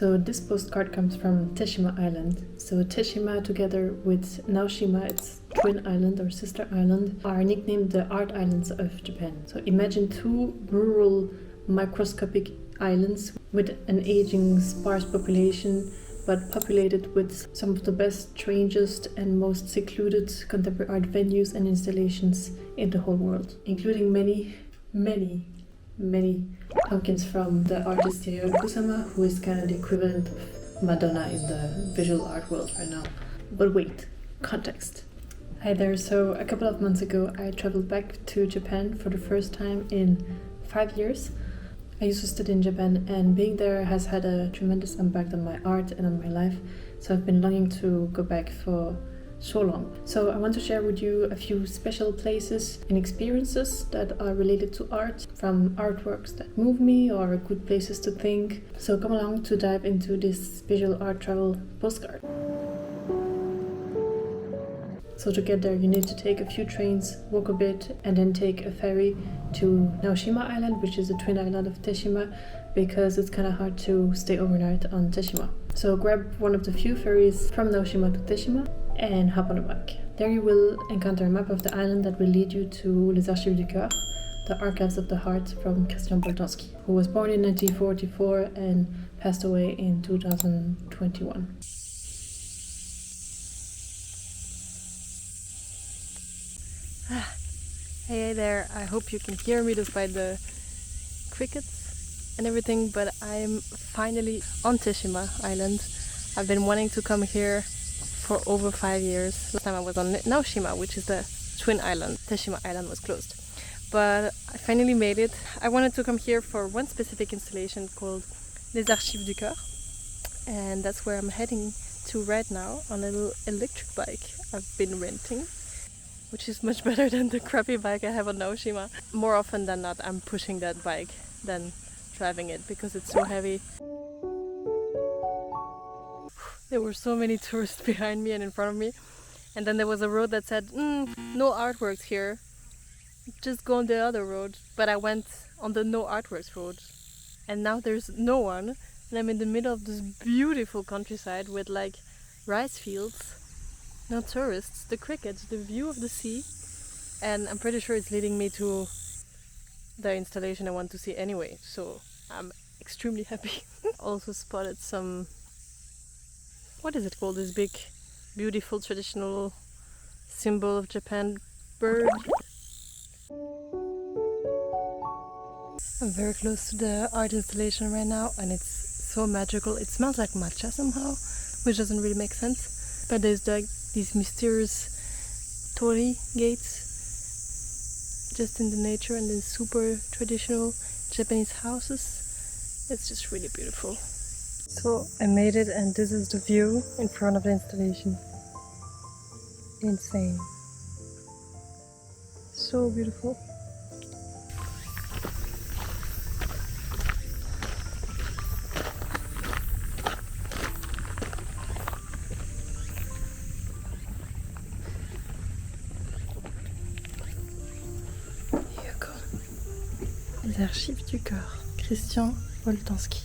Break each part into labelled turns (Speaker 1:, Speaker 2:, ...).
Speaker 1: So this postcard comes from Teshima Island. So Teshima together with Naoshima, its twin island or sister island, are nicknamed the art islands of Japan. So imagine two rural microscopic islands with an aging sparse population, but populated with some of the best, strangest and most secluded contemporary art venues and installations in the whole world, including many pumpkins from the artist Yayoi Kusama, who is kind of the equivalent of Madonna in the visual art world right now. But wait, context. Hi there, so a couple of months ago I traveled back to Japan for the first time in 5 years. I used to study in Japan, and being there has had a tremendous impact on my art and on my life, so I've been longing to go back for so long. So I want to share with you a few special places and experiences that are related to art, from artworks that move me or good places to think. So come along to dive into this visual art travel postcard. So to get there you need to take a few trains, walk a bit, and then take a ferry to Naoshima Island, which is a twin island of Teshima, because it's kind of hard to stay overnight on Teshima. So grab one of the few ferries from Naoshima to Teshima and hop on a bike. There you will encounter a map of the island that will lead you to Les Archives du Coeur, the Archives of the Heart from Boltanski, who was born in 1944 and passed away in 2021. Hey there, I hope you can hear me despite the crickets and everything, but I'm finally on Teshima Island. I've been wanting to come here for over 5 years. Last time I was on Naoshima, which is the twin island. Teshima Island was closed. But I finally made it. I wanted to come here for one specific installation called Les Archives du Coeur, and that's where I'm heading to right now on a little electric bike I've been renting, which is much better than the crappy bike I have on Naoshima. More often than not, I'm pushing that bike than driving it because it's so heavy. There were so many tourists behind me and in front of me, and then there was a road that said, no artworks here, just go on the other road. But I went on the no artworks road, and now there's no one, and I'm in the middle of this beautiful countryside with like rice fields. No tourists, the crickets, the view of the sea, and I'm pretty sure it's leading me to the installation I want to see anyway, so I'm extremely happy. Also spotted some, what is it called, this big beautiful traditional symbol of Japan, bird. I'm very close to the art installation right now, and it's so magical. It smells like matcha somehow, which doesn't really make sense, but there's like these mysterious torii gates just in the nature, and then super traditional Japanese houses. It's just really beautiful. So I made it, and this is the view in front of the installation. Insane. So beautiful. Les Archives du Coeur, Christian Boltanski.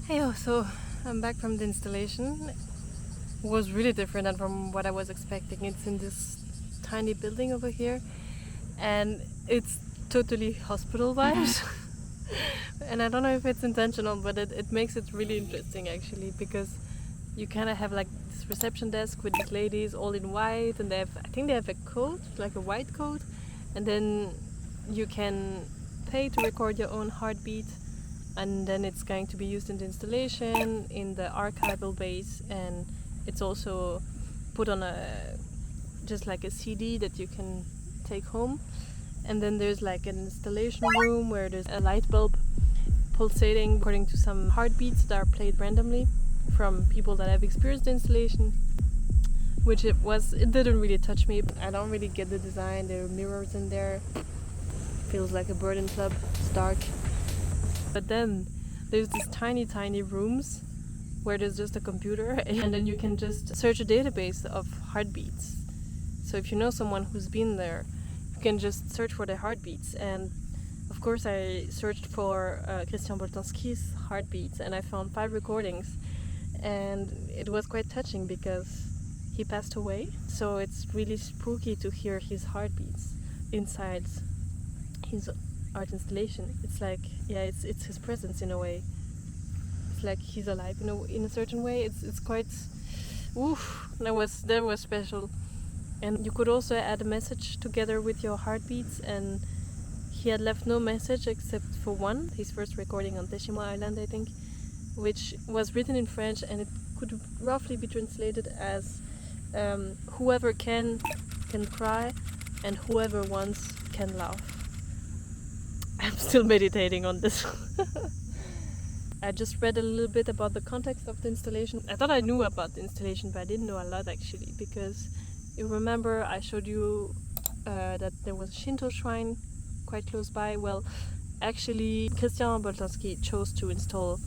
Speaker 1: Hey, so I'm back from the installation. It was really different than from what I was expecting. It's in this tiny building over here, and it's totally hospital vibes. And I don't know if it's intentional, but it makes it really interesting actually, because you kind of have like this reception desk with these ladies all in white, and I think they have a coat, like a white coat. And then you can pay to record your own heartbeat, and then it's going to be used in the installation, in the archival base, and it's also put on just like a CD that you can take home. And then there's like an installation room where there's a light bulb pulsating according to some heartbeats that are played randomly from people that have experienced the installation. Which it didn't really touch me. I don't really get the design. There are mirrors in there. Feels like a burden club. It's dark. But then there's these tiny rooms where there's just a computer, and then you can just search a database of heartbeats. So if you know someone who's been there, you can just search for their heartbeats, and Of course, I searched for Christian Boltanski's Hearbeats, and I found 5 recordings, and it was quite touching because he passed away, so it's really spooky to hear his heartbeats inside his art installation. It's like, yeah, it's his presence in a way. It's like he's alive in a certain way. It's quite, oof, that was special. And you could also add a message together with your heartbeats, and he had left no message except for one, his first recording on Teshima Island, I think, which was written in French, and it could roughly be translated as whoever can cry, and whoever wants can laugh. I'm still meditating on this. I just read a little bit about the context of the installation. I thought I knew about the installation, but I didn't know a lot actually, because you remember I showed you that there was a Shinto shrine quite close by. Well, actually Christian Boltanski chose to install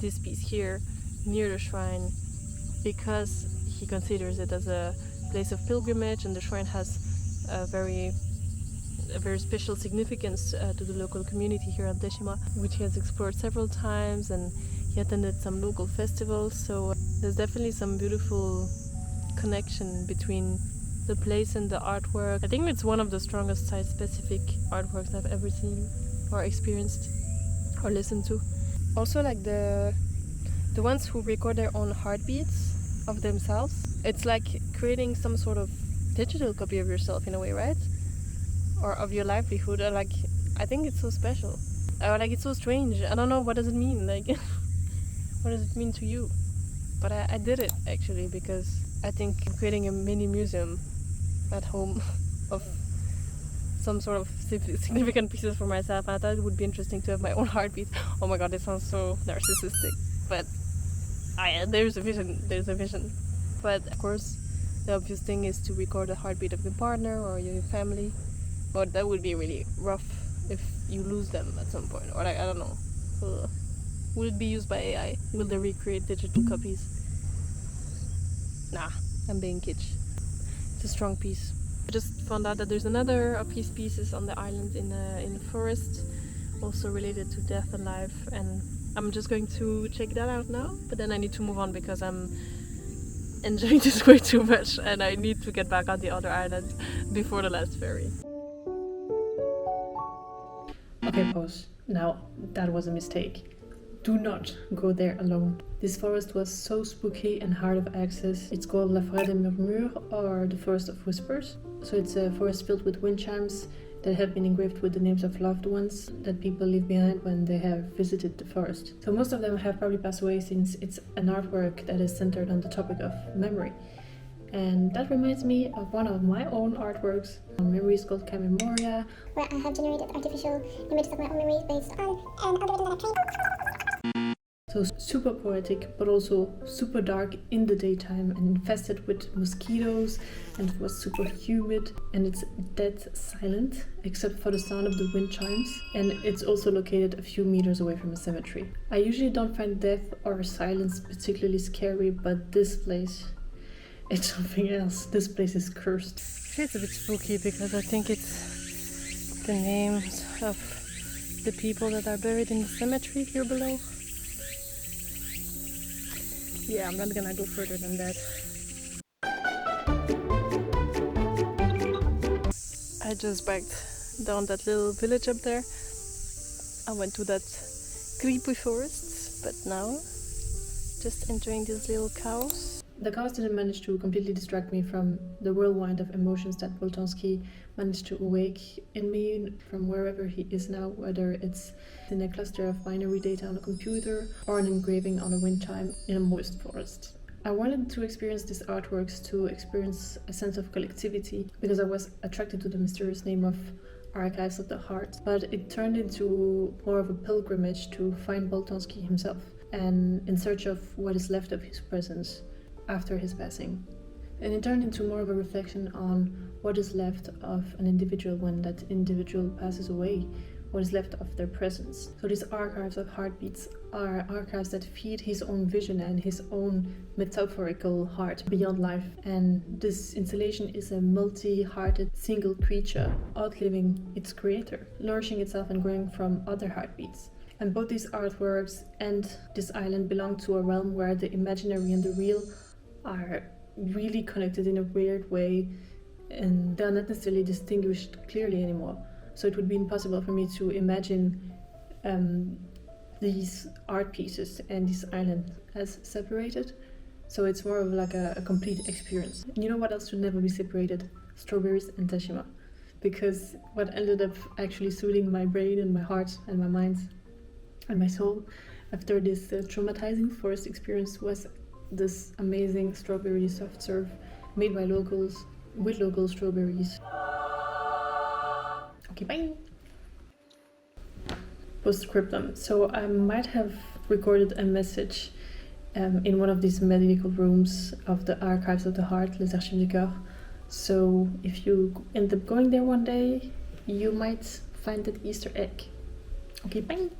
Speaker 1: this piece here near the shrine because he considers it as a place of pilgrimage, and the shrine has a very special significance to the local community here on Teshima, which he has explored several times, and he attended some local festivals, so there's definitely some beautiful connection between the place and the artwork. I think it's one of the strongest site-specific artworks I've ever seen or experienced or listened to. Also, like the ones who record their own heartbeats of themselves, it's like creating some sort of digital copy of yourself in a way, right? Or of your livelihood. Or like, I think it's so special. Or like, it's so strange. I don't know, what does it mean? Like, what does it mean to you? But I did it actually because I think creating a mini museum at home of some sort of significant pieces for myself, I thought it would be interesting to have my own heartbeat. Oh my god, it sounds so narcissistic, but there's a vision. But of course, the obvious thing is to record the heartbeat of your partner or your family. But that would be really rough if you lose them at some point, or like, I don't know. Will it be used by AI? Will they recreate digital copies? Nah, I'm being kitsch. It's a strong piece. I just found out that there's another of his pieces on the island in a forest, also related to death and life, and I'm just going to check that out now, but then I need to move on because I'm enjoying this way too much and I need to get back on the other island before the last ferry. Okay, pause. Now, that was a mistake. Do not go there alone. This forest was so spooky and hard of access. It's called la forêt des murmures, or the forest of whispers. So it's a forest filled with wind chimes that have been engraved with the names of loved ones that people leave behind when they have visited the forest. So most of them have probably passed away, since it's an artwork that is centered on the topic of memory. And that reminds me of one of my own artworks on memories called Memoria,
Speaker 2: where I have generated artificial images of my own memories based on an algorithm that I've trained.
Speaker 1: So super poetic, but also super dark in the daytime and infested with mosquitoes, and it was super humid, and it's dead silent except for the sound of the wind chimes, and it's also located a few meters away from a cemetery. I usually don't find death or silence particularly scary, but this place, it's something else. This place is cursed. It's a bit spooky because I think it's the names of the people that are buried in the cemetery here below. Yeah, I'm not gonna go further than that. I just biked down that little village up there. I went to that creepy forest, but now just enjoying these little cows. The cows didn't manage to completely distract me from the whirlwind of emotions that Boltanski managed to awake in me from wherever he is now, whether it's in a cluster of binary data on a computer or an engraving on a wind chime in a moist forest. I wanted to experience these artworks to experience a sense of collectivity, because I was attracted to the mysterious name of Archives of the Heart, but it turned into more of a pilgrimage to find Boltanski himself and in search of what is left of his presence after his passing. And it turned into more of a reflection on what is left of an individual when that individual passes away,
Speaker 3: what is left of their presence. So these archives of Hearbeats are archives that feed his own vision and his own metaphorical heart beyond life. And this installation is a multi-hearted single creature outliving its creator, nourishing itself and growing from other heartbeats. And both these artworks and this island belong to a realm where the imaginary and the real are really connected in a weird way, and they're not necessarily distinguished clearly anymore. So it would be impossible for me to imagine these art pieces and this island as separated. So it's more of like a complete experience. And you know what else should never be separated? Strawberries and Teshima. Because what ended up actually soothing my brain and my heart and my mind and my soul after this traumatizing forest experience was this amazing strawberry soft serve made by locals with local strawberries. Okay, bye! Postscriptum. So I might have recorded a message in one of these medical rooms of the Archives of the Heart, Les Archives du Coeur. So if you end up going there one day, you might find that Easter egg. Okay, bye!